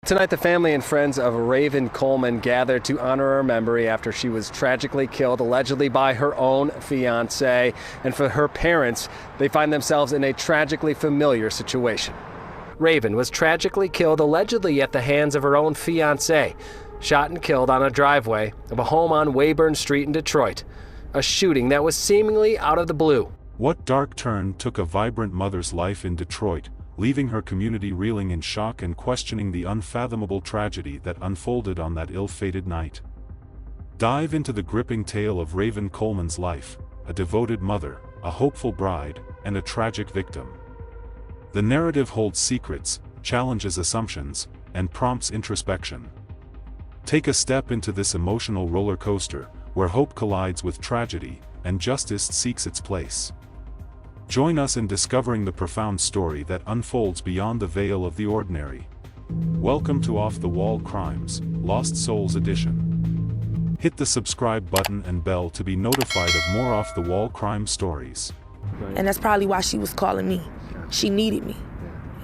Tonight, the family and friends of Raven Coleman gathered to honor her memory after she was tragically killed, allegedly by her own fiancé. And for her parents, they find themselves in a tragically familiar situation. Raven was tragically killed, allegedly at the hands of her own fiancé, shot and killed on a driveway of a home on Weyburn Street in Detroit. A shooting that was seemingly out of the blue. What dark turn took a vibrant mother's life in Detroit, leaving her community reeling in shock and questioning the unfathomable tragedy that unfolded on that ill-fated night? Dive into the gripping tale of Raven Coleman's life, a devoted mother, a hopeful bride, and a tragic victim. The narrative holds secrets, challenges assumptions, and prompts introspection. Take a step into this emotional roller coaster, where hope collides with tragedy, and justice seeks its place. Join us in discovering the profound story that unfolds beyond the veil of the ordinary. Welcome to Off the Wall Crimes, Lost Souls Edition. Hit the subscribe button and bell to be notified of more Off the Wall crime stories. And that's probably why she was calling me. She needed me.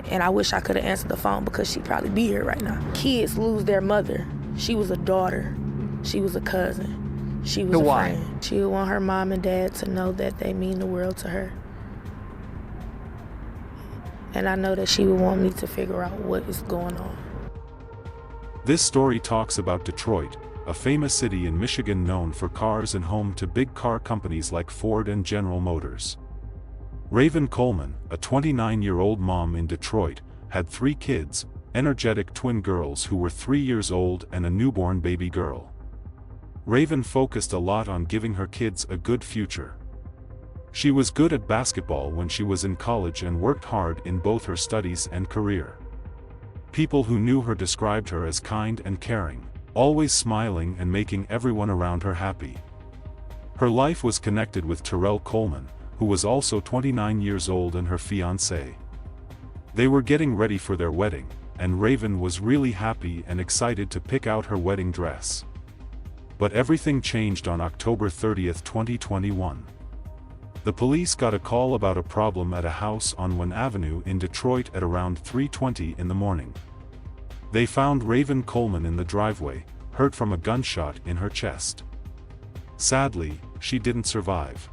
And I wish I could have answered the phone because she'd probably be here right now. Kids lose their mother. She was a daughter. She was a cousin. She was a friend. She would want her mom and dad to know that they mean the world to her. And I know that she would want me to figure out what is going on. This story talks about Detroit, a famous city in Michigan known for cars and home to big car companies like Ford and General Motors. Raven Coleman, a 29-year-old mom in Detroit, had 3 kids, energetic twin girls who were 3 years old and a newborn baby girl. Raven focused a lot on giving her kids a good future. She was good at basketball when she was in college and worked hard in both her studies and career. People who knew her described her as kind and caring, always smiling and making everyone around her happy. Her life was connected with Terrell Coleman, who was also 29 years old and her fiancé. They were getting ready for their wedding, and Raven was really happy and excited to pick out her wedding dress. But everything changed on October 30, 2021. The police got a call about a problem at a house on 1 Avenue in Detroit at around 3:20 in the morning. They found Raven Coleman in the driveway, hurt from a gunshot in her chest. Sadly, she didn't survive.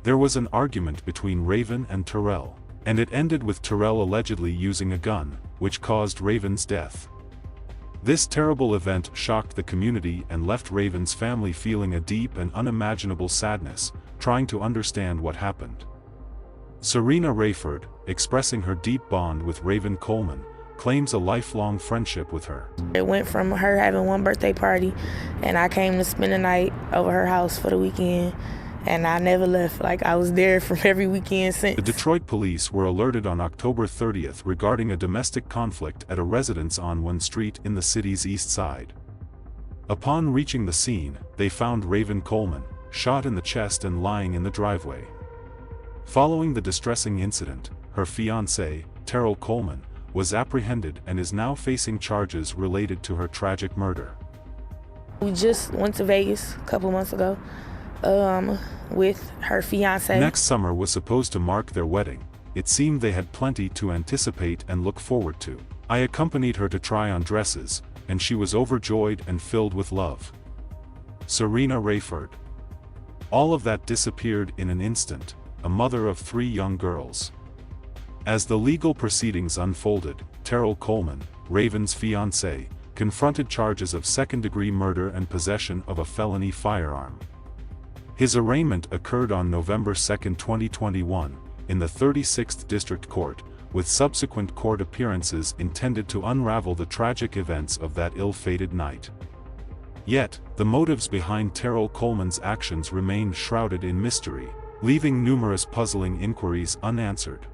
There was an argument between Raven and Terrell, and it ended with Terrell allegedly using a gun, which caused Raven's death. This terrible event shocked the community and left Raven's family feeling a deep and unimaginable sadness, trying to understand what happened. Serena Rayford, expressing her deep bond with Raven Coleman, claims a lifelong friendship with her. It went from her having one birthday party, and I came to spend the night over her house for the weekend, and I never left. Like, I was there from every weekend since. The Detroit police were alerted on October 30th regarding a domestic conflict at a residence on 1 Street in the city's east side. Upon reaching the scene, they found Raven Coleman, shot in the chest and lying in the driveway. Following the distressing incident, her fiancé, Terrell Coleman, was apprehended and is now facing charges related to her tragic murder. We just went to Vegas a couple months ago with her fiancé. Next summer was supposed to mark their wedding. It seemed they had plenty to anticipate and look forward to. I accompanied her to try on dresses, and she was overjoyed and filled with love. Serena Rayford. All of that disappeared in an instant, a mother of 3 young girls. As the legal proceedings unfolded, Terrell Coleman, Raven's fiancé, confronted charges of second-degree murder and possession of a felony firearm. His arraignment occurred on November 2, 2021, in the 36th District Court, with subsequent court appearances intended to unravel the tragic events of that ill-fated night. Yet, the motives behind Terrell Coleman's actions remained shrouded in mystery, leaving numerous puzzling inquiries unanswered.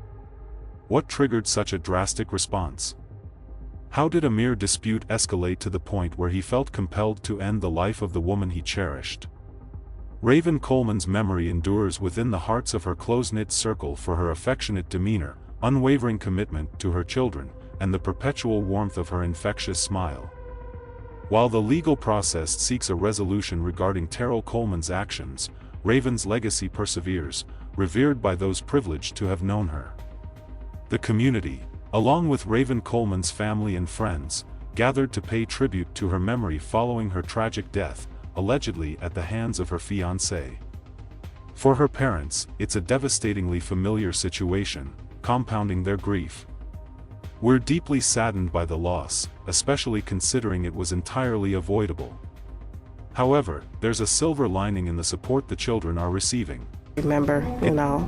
What triggered such a drastic response? How did a mere dispute escalate to the point where he felt compelled to end the life of the woman he cherished? Raven Coleman's memory endures within the hearts of her close-knit circle for her affectionate demeanor, unwavering commitment to her children, and the perpetual warmth of her infectious smile. While the legal process seeks a resolution regarding Terrell Coleman's actions, Raven's legacy perseveres, revered by those privileged to have known her. The community, along with Raven Coleman's family and friends, gathered to pay tribute to her memory following her tragic death, allegedly at the hands of her fiancé. For her parents, it's a devastatingly familiar situation, compounding their grief. We're deeply saddened by the loss, especially considering it was entirely avoidable. However, there's a silver lining in the support the children are receiving. Remember,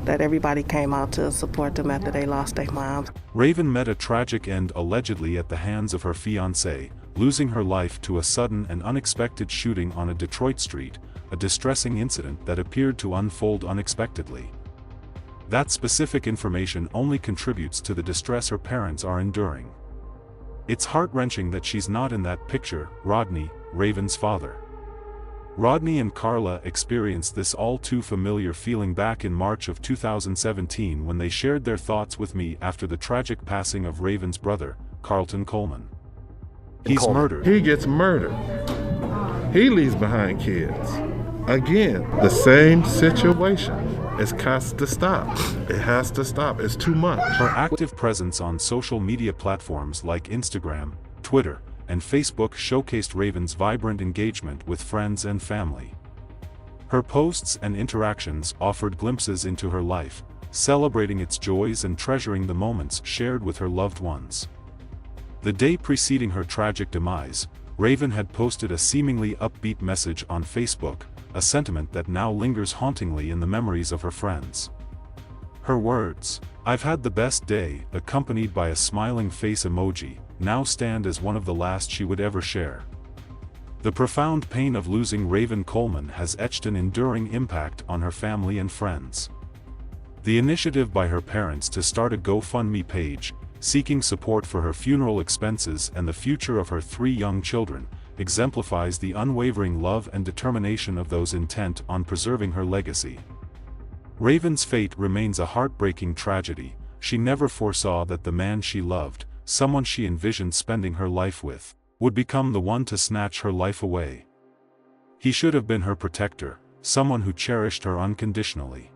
that everybody came out to support them after they lost their mom. Raven met a tragic end allegedly at the hands of her fiancé, losing her life to a sudden and unexpected shooting on a Detroit street, a distressing incident that appeared to unfold unexpectedly. That specific information only contributes to the distress her parents are enduring. It's heart-wrenching that she's not in that picture. Rodney, Raven's father. Rodney and Carla experienced this all-too-familiar feeling back in March of 2017 when they shared their thoughts with me after the tragic passing of Raven's brother, Carlton Coleman. He's murdered. He gets murdered. He leaves behind kids. Again, the same situation. It has to stop. It has to stop. It's too much. Her active presence on social media platforms like Instagram, Twitter, and Facebook showcased Raven's vibrant engagement with friends and family. Her posts and interactions offered glimpses into her life, celebrating its joys and treasuring the moments shared with her loved ones. The day preceding her tragic demise, Raven had posted a seemingly upbeat message on Facebook, a sentiment that now lingers hauntingly in the memories of her friends. Her words, "I've had the best day," accompanied by a smiling face emoji, now stand as one of the last she would ever share. The profound pain of losing Raven Coleman has etched an enduring impact on her family and friends. The initiative by her parents to start a GoFundMe page, seeking support for her funeral expenses and the future of her 3 young children, exemplifies the unwavering love and determination of those intent on preserving her legacy. Raven's fate remains a heartbreaking tragedy. She never foresaw that the man she loved, someone she envisioned spending her life with, would become the one to snatch her life away. He should have been her protector, someone who cherished her unconditionally.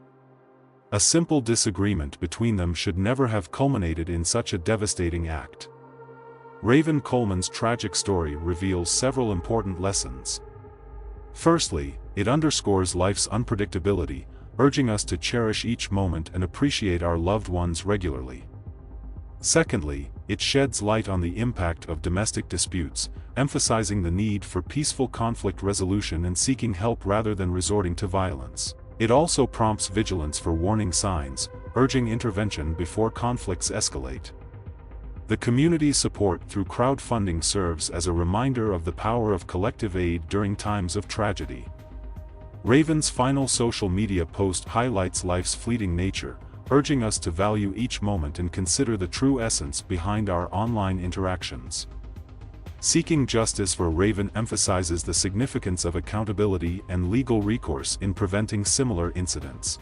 A simple disagreement between them should never have culminated in such a devastating act. Raven Coleman's tragic story reveals several important lessons. Firstly, it underscores life's unpredictability, urging us to cherish each moment and appreciate our loved ones regularly. Secondly, it sheds light on the impact of domestic disputes, emphasizing the need for peaceful conflict resolution and seeking help rather than resorting to violence. It also prompts vigilance for warning signs, urging intervention before conflicts escalate. The community's support through crowdfunding serves as a reminder of the power of collective aid during times of tragedy. Raven's final social media post highlights life's fleeting nature, urging us to value each moment and consider the true essence behind our online interactions. Seeking justice for Raven emphasizes the significance of accountability and legal recourse in preventing similar incidents.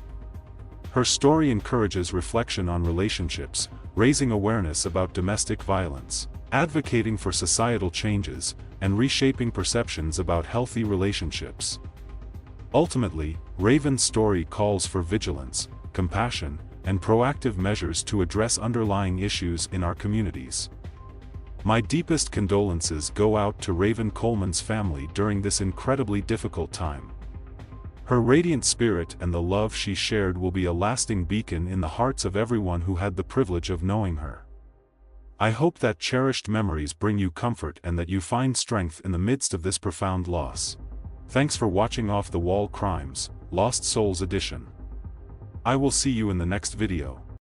Her story encourages reflection on relationships, raising awareness about domestic violence, advocating for societal changes, and reshaping perceptions about healthy relationships. Ultimately, Raven's story calls for vigilance, compassion, and proactive measures to address underlying issues in our communities. My deepest condolences go out to Raven Coleman's family during this incredibly difficult time. Her radiant spirit and the love she shared will be a lasting beacon in the hearts of everyone who had the privilege of knowing her. I hope that cherished memories bring you comfort and that you find strength in the midst of this profound loss. Thanks for watching Off the Wall Crimes, Lost Souls Edition. I will see you in the next video.